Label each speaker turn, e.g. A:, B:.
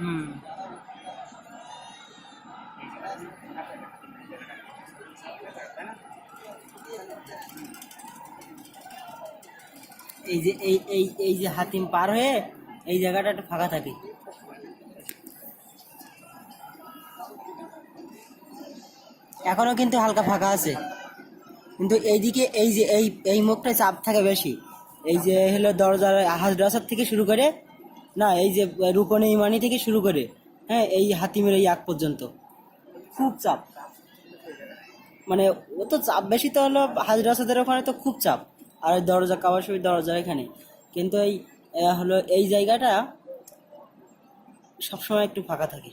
A: হুম। এই যে এই যে হাতিম পার হয়ে এই জায়গাটা একটু ফাঁকা থাকে। এখনো কিন্তু হালকা ফাঁকা আছে, কিন্তু এইদিকে এই যে এই মুখটায় চাপ থাকে বেশি। এই যে হলো দরজার হাজরাসার থেকে শুরু করে, না এই যে রূপনে ইমানি থেকে শুরু করে, হ্যাঁ এই হাতিমের এই আগ পর্যন্ত খুব চাপ। মানে ও তো চাপ বেশি তো হলো হাজরাসাদের ওখানে তো খুব চাপ। আর ওই দরজা কাবার শরীফ দরজা এখানে, কিন্তু এই হলো এই জায়গাটা সবসময় একটু ফাঁকা থাকে।